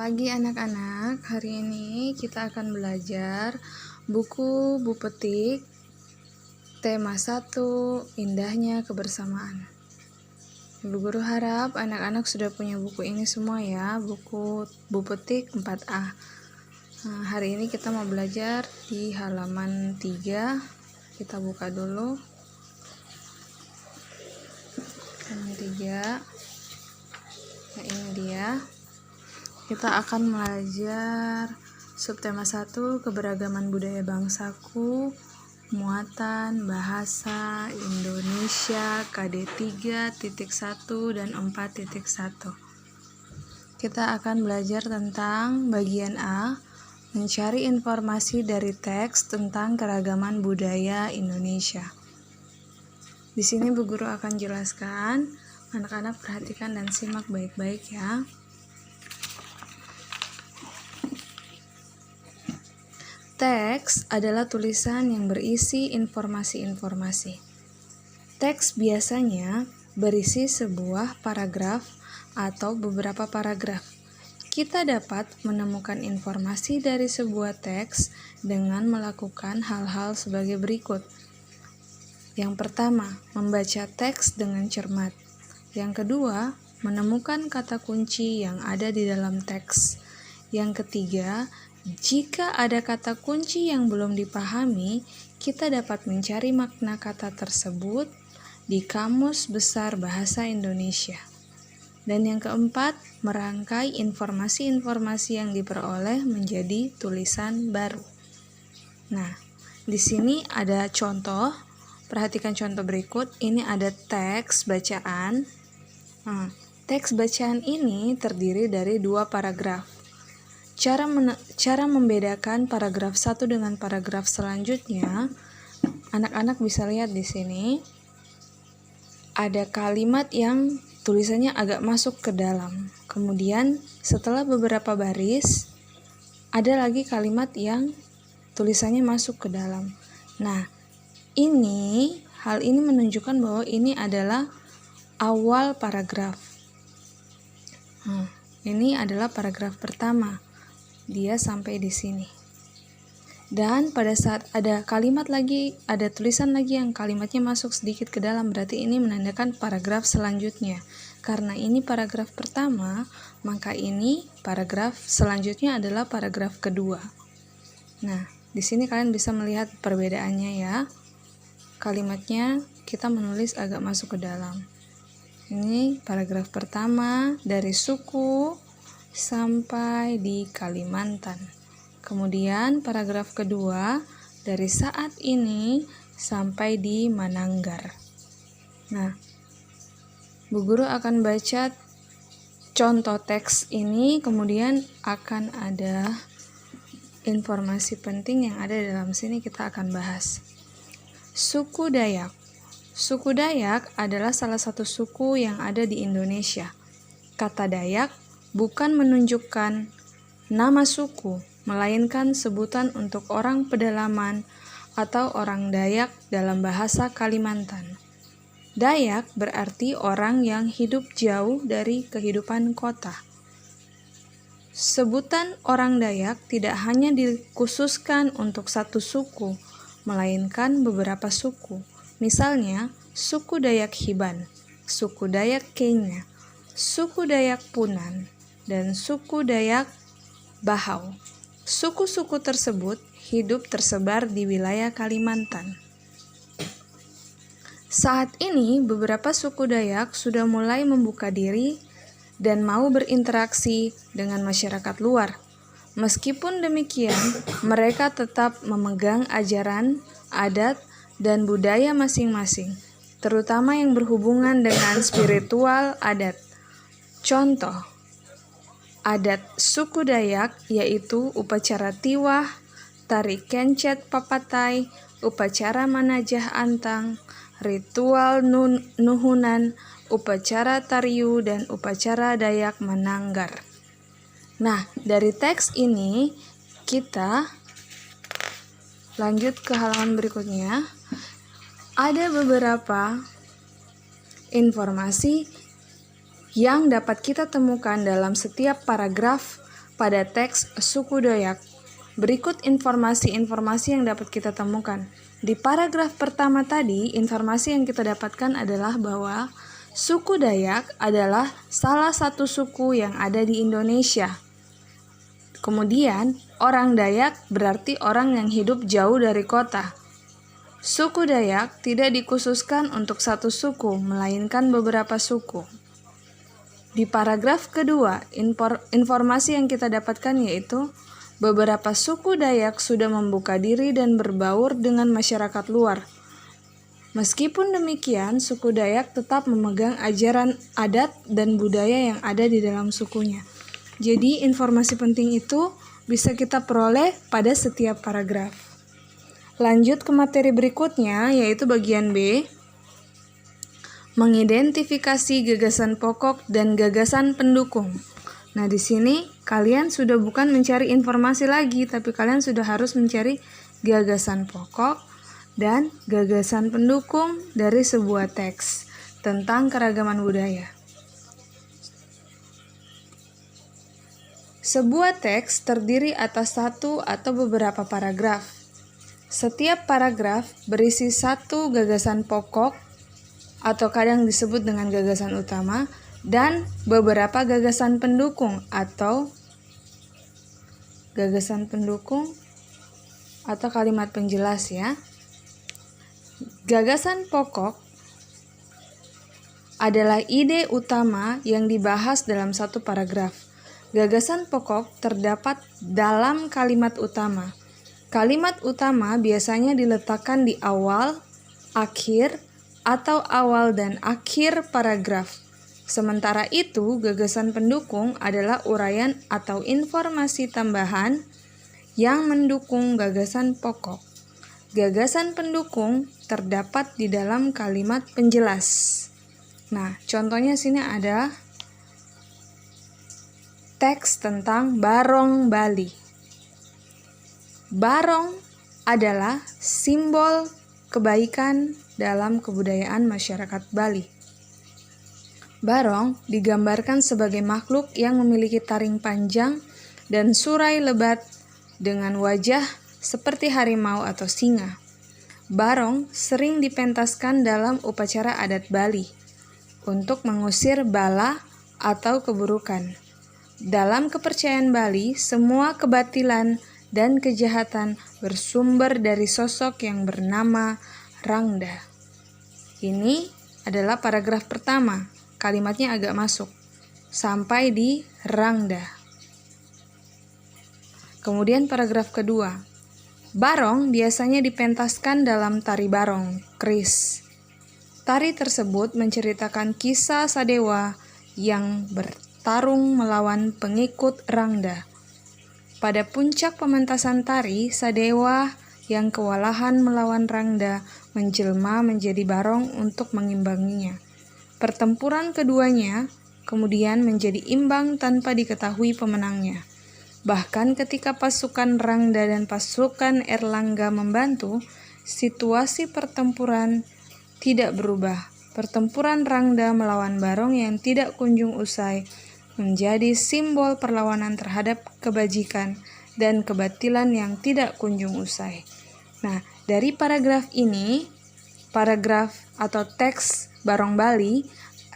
Pagi anak-anak, hari ini kita akan belajar buku Bu Petik, tema 1, Indahnya Kebersamaan. Bu Guru harap anak-anak sudah punya buku ini semua ya, buku Bu Petik 4A. Hari ini kita mau belajar di halaman 3, kita buka dulu. Halaman 3, nah ini dia. Kita akan belajar subtema 1, keberagaman budaya bangsaku, muatan bahasa Indonesia KD 3.1 dan 4.1. Kita akan belajar tentang bagian A, mencari informasi dari teks tentang keragaman budaya Indonesia. Di sini Bu Guru akan jelaskan, anak-anak perhatikan dan simak baik-baik ya. Teks adalah tulisan yang berisi informasi-informasi. Teks biasanya berisi sebuah paragraf atau beberapa paragraf. Kita dapat menemukan informasi dari sebuah teks dengan melakukan hal-hal sebagai berikut. Yang pertama, membaca teks dengan cermat. Yang kedua, menemukan kata kunci yang ada di dalam teks. Yang ketiga, jika ada kata kunci yang belum dipahami, kita dapat mencari makna kata tersebut di Kamus Besar Bahasa Indonesia. Dan yang keempat, merangkai informasi-informasi yang diperoleh menjadi tulisan baru. Nah, di sini ada contoh. Perhatikan contoh berikut. Ini ada teks bacaan. Teks bacaan ini terdiri dari 2 paragraf. Cara membedakan paragraf 1 dengan paragraf selanjutnya, anak-anak bisa lihat di sini. Ada kalimat yang tulisannya agak masuk ke dalam. Kemudian setelah beberapa baris, ada lagi kalimat yang tulisannya masuk ke dalam. Nah, hal ini menunjukkan bahwa ini adalah awal paragraf. Ini adalah paragraf pertama. Dia sampai di sini. Dan pada saat ada kalimat lagi, ada tulisan lagi yang kalimatnya masuk sedikit ke dalam, berarti ini menandakan paragraf selanjutnya. Karena ini paragraf pertama, maka ini paragraf selanjutnya adalah paragraf kedua. Nah, di sini kalian bisa melihat perbedaannya ya. Kalimatnya kita menulis agak masuk ke dalam. Ini paragraf pertama dari suku sampai di Kalimantan. Kemudian paragraf kedua dari saat ini sampai di Mananggar. Nah, Bu Guru akan baca contoh teks ini, kemudian akan ada informasi penting yang ada dalam sini kita akan bahas. Suku Dayak. Suku Dayak adalah salah satu suku yang ada di Indonesia. Kata Dayak bukan menunjukkan nama suku, melainkan sebutan untuk orang pedalaman atau orang Dayak dalam bahasa Kalimantan. Dayak berarti orang yang hidup jauh dari kehidupan kota. Sebutan orang Dayak tidak hanya dikhususkan untuk satu suku, melainkan beberapa suku. Misalnya, suku Dayak Hiban, suku Dayak Kenya, suku Dayak Punan, dan suku Dayak Bahau. Suku-suku tersebut hidup tersebar di wilayah Kalimantan. Saat ini beberapa suku Dayak sudah mulai membuka diri dan mau berinteraksi dengan masyarakat luar. Meskipun demikian, mereka tetap memegang ajaran, adat, dan budaya masing-masing, terutama yang berhubungan dengan spiritual adat. Contoh adat suku Dayak yaitu upacara tiwah, tari kencet papatai, upacara manajah antang, ritual nuhunan, upacara tariu, dan upacara Dayak Mananggar. Nah, dari teks ini kita lanjut ke halaman berikutnya. Ada beberapa informasi yang dapat kita temukan dalam setiap paragraf pada teks suku Dayak. Berikut informasi-informasi yang dapat kita temukan. Di paragraf pertama tadi, informasi yang kita dapatkan adalah bahwa suku Dayak adalah salah satu suku yang ada di Indonesia. Kemudian, orang Dayak berarti orang yang hidup jauh dari kota. Suku Dayak tidak dikhususkan untuk satu suku, melainkan beberapa suku. Di paragraf kedua, informasi yang kita dapatkan yaitu beberapa suku Dayak sudah membuka diri dan berbaur dengan masyarakat luar. Meskipun demikian, suku Dayak tetap memegang ajaran adat dan budaya yang ada di dalam sukunya. Jadi, informasi penting itu bisa kita peroleh pada setiap paragraf. Lanjut ke materi berikutnya, yaitu bagian B, mengidentifikasi gagasan pokok dan gagasan pendukung. Nah, di sini kalian sudah bukan mencari informasi lagi, tapi kalian sudah harus mencari gagasan pokok dan gagasan pendukung dari sebuah teks tentang keragaman budaya. Sebuah teks terdiri atas satu atau beberapa paragraf. Setiap paragraf berisi satu gagasan pokok atau kadang disebut dengan gagasan utama dan beberapa gagasan pendukung atau kalimat penjelas ya. Gagasan pokok adalah ide utama yang dibahas dalam satu paragraf. Gagasan pokok terdapat dalam kalimat utama. Kalimat utama biasanya diletakkan di awal, akhir, atau awal dan akhir paragraf. Sementara itu, gagasan pendukung adalah uraian atau informasi tambahan yang mendukung gagasan pokok. Gagasan pendukung terdapat di dalam kalimat penjelas. Nah, contohnya sini ada teks tentang Barong Bali. Barong adalah simbol kebaikan dalam kebudayaan masyarakat Bali. Barong digambarkan sebagai makhluk yang memiliki taring panjang dan surai lebat dengan wajah seperti harimau atau singa. Barong sering dipentaskan dalam upacara adat Bali untuk mengusir bala atau keburukan. Dalam kepercayaan Bali, semua kebatilan dan kejahatan bersumber dari sosok yang bernama Rangda. Ini adalah paragraf pertama, kalimatnya agak masuk, sampai di Rangda. Kemudian paragraf kedua, Barong biasanya dipentaskan dalam tari barong, keris. Tari tersebut menceritakan kisah Sadewa yang bertarung melawan pengikut Rangda. Pada puncak pementasan tari, Sadewa yang kewalahan melawan Rangda menjelma menjadi barong untuk mengimbanginya. Pertempuran keduanya kemudian menjadi imbang tanpa diketahui pemenangnya. Bahkan ketika pasukan Rangda dan pasukan Erlangga membantu, situasi pertempuran tidak berubah. Pertempuran Rangda melawan Barong yang tidak kunjung usai menjadi simbol perlawanan terhadap kebajikan dan kebatilan yang tidak kunjung usai. Nah, dari paragraf ini, paragraf atau teks Barong Bali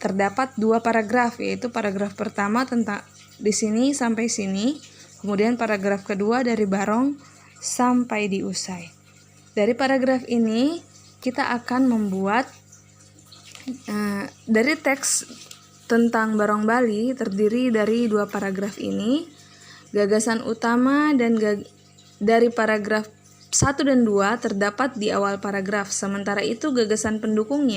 terdapat dua paragraf, yaitu paragraf pertama tentang di sini sampai sini, kemudian paragraf kedua dari Barong sampai di usai. Dari paragraf ini kita akan membuat dari teks tentang Barong Bali terdiri dari dua paragraf ini, gagasan utama dan dari paragraf 1 dan 2 terdapat di awal paragraf. Sementara itu gagasan pendukung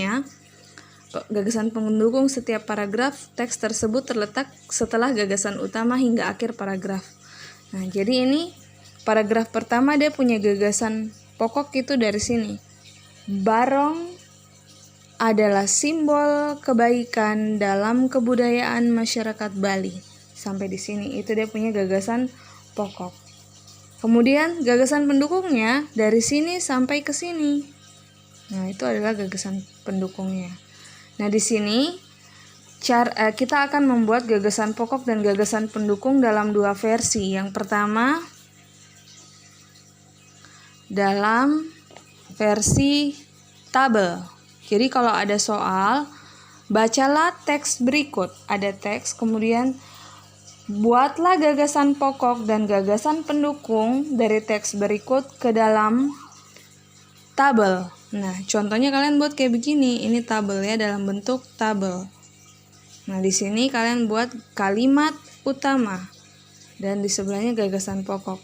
setiap paragraf teks tersebut terletak setelah gagasan utama hingga akhir paragraf. Nah, jadi ini paragraf pertama dia punya gagasan pokok itu dari sini. Barong adalah simbol kebaikan dalam kebudayaan masyarakat Bali. Sampai di sini itu dia punya gagasan pokok. Kemudian gagasan pendukungnya dari sini sampai ke sini. Nah, itu adalah gagasan pendukungnya. Nah, di sini Kita akan membuat gagasan pokok dan gagasan pendukung dalam dua versi. Yang pertama, dalam versi tabel. Jadi kalau ada soal, bacalah teks berikut. Ada teks, kemudian buatlah gagasan pokok dan gagasan pendukung dari teks berikut ke dalam tabel. Nah, contohnya kalian buat kayak begini. Ini tabel ya, dalam bentuk tabel. Nah, di sini kalian buat kalimat utama dan di sebelahnya gagasan pokok.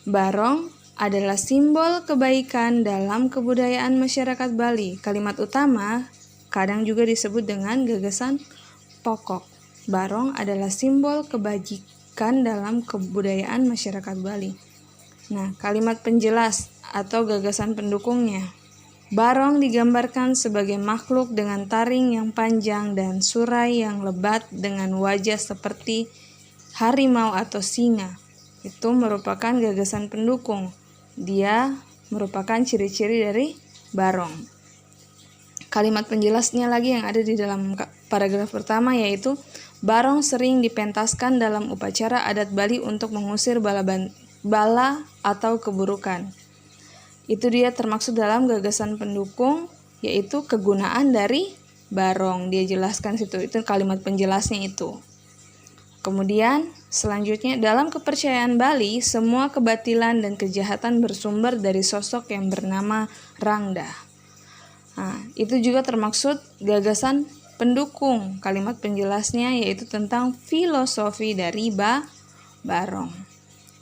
Barong adalah simbol kebaikan dalam kebudayaan masyarakat Bali. Kalimat utama kadang juga disebut dengan gagasan pokok. Barong adalah simbol kebajikan dalam kebudayaan masyarakat Bali. Nah, kalimat penjelas atau gagasan pendukungnya. Barong digambarkan sebagai makhluk dengan taring yang panjang dan surai yang lebat dengan wajah seperti harimau atau singa. Itu merupakan gagasan pendukung. Dia merupakan ciri-ciri dari barong. Kalimat penjelasnya lagi yang ada di dalam paragraf pertama yaitu barong sering dipentaskan dalam upacara adat Bali untuk mengusir bala atau keburukan. Itu dia termaksud dalam gagasan pendukung, yaitu kegunaan dari barong. Dia jelaskan situ, itu kalimat penjelasnya itu. Kemudian selanjutnya dalam kepercayaan Bali, semua kebatilan dan kejahatan bersumber dari sosok yang bernama Rangda. Nah, itu juga termaksud gagasan pendukung. Kalimat penjelasnya yaitu tentang filosofi dari barong.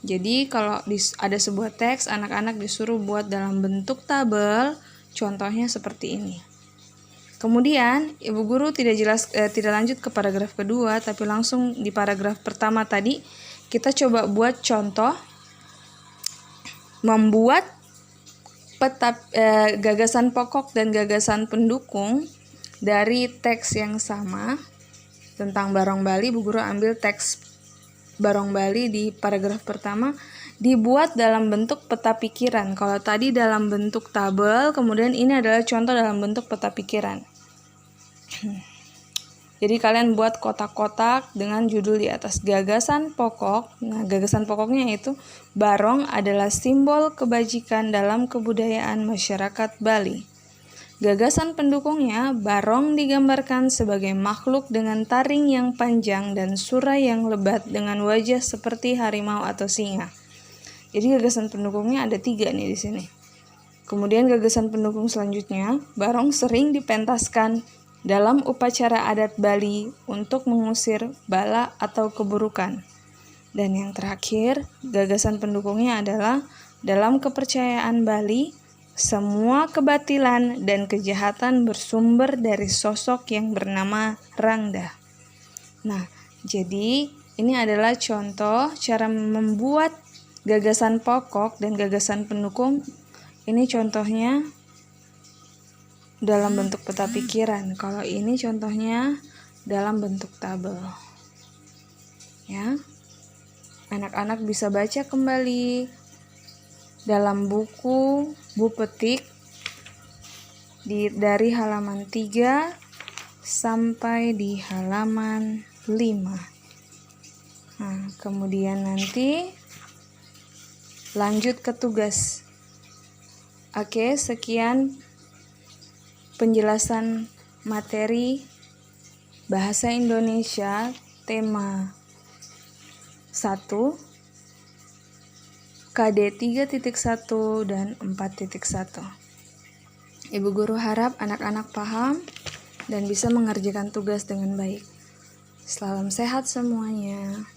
Jadi kalau ada sebuah teks, anak-anak disuruh buat dalam bentuk tabel, contohnya seperti ini. Kemudian Ibu Guru tidak lanjut ke paragraf kedua, tapi langsung di paragraf pertama tadi kita coba buat contoh membuat gagasan pokok dan gagasan pendukung dari teks yang sama tentang Barong Bali. Ibu Guru ambil teks Barong Bali di paragraf pertama dibuat dalam bentuk peta pikiran. Kalau tadi dalam bentuk tabel, kemudian ini adalah contoh dalam bentuk peta pikiran. Jadi kalian buat kotak-kotak dengan judul di atas gagasan pokok. Nah, gagasan pokoknya itu barong adalah simbol kebajikan dalam kebudayaan masyarakat Bali. Gagasan pendukungnya, barong digambarkan sebagai makhluk dengan taring yang panjang dan surai yang lebat dengan wajah seperti harimau atau singa. Jadi gagasan pendukungnya ada 3 nih di sini. Kemudian gagasan pendukung selanjutnya, barong sering dipentaskan dalam upacara adat Bali untuk mengusir bala atau keburukan. Dan yang terakhir, gagasan pendukungnya adalah dalam kepercayaan Bali, semua kebatilan dan kejahatan bersumber dari sosok yang bernama Rangda. Nah, jadi ini adalah contoh cara membuat gagasan pokok dan gagasan pendukung. Ini contohnya dalam bentuk peta pikiran. Kalau ini contohnya dalam bentuk tabel. Ya. Anak-anak bisa baca kembali dalam buku Bu Petik dari halaman 3 sampai di halaman 5. Nah, kemudian nanti lanjut ke tugas. Oke, sekian penjelasan materi Bahasa Indonesia tema 1 KD 3.1 dan 4.1. Ibu Guru harap anak-anak paham dan bisa mengerjakan tugas dengan baik. Salam sehat semuanya.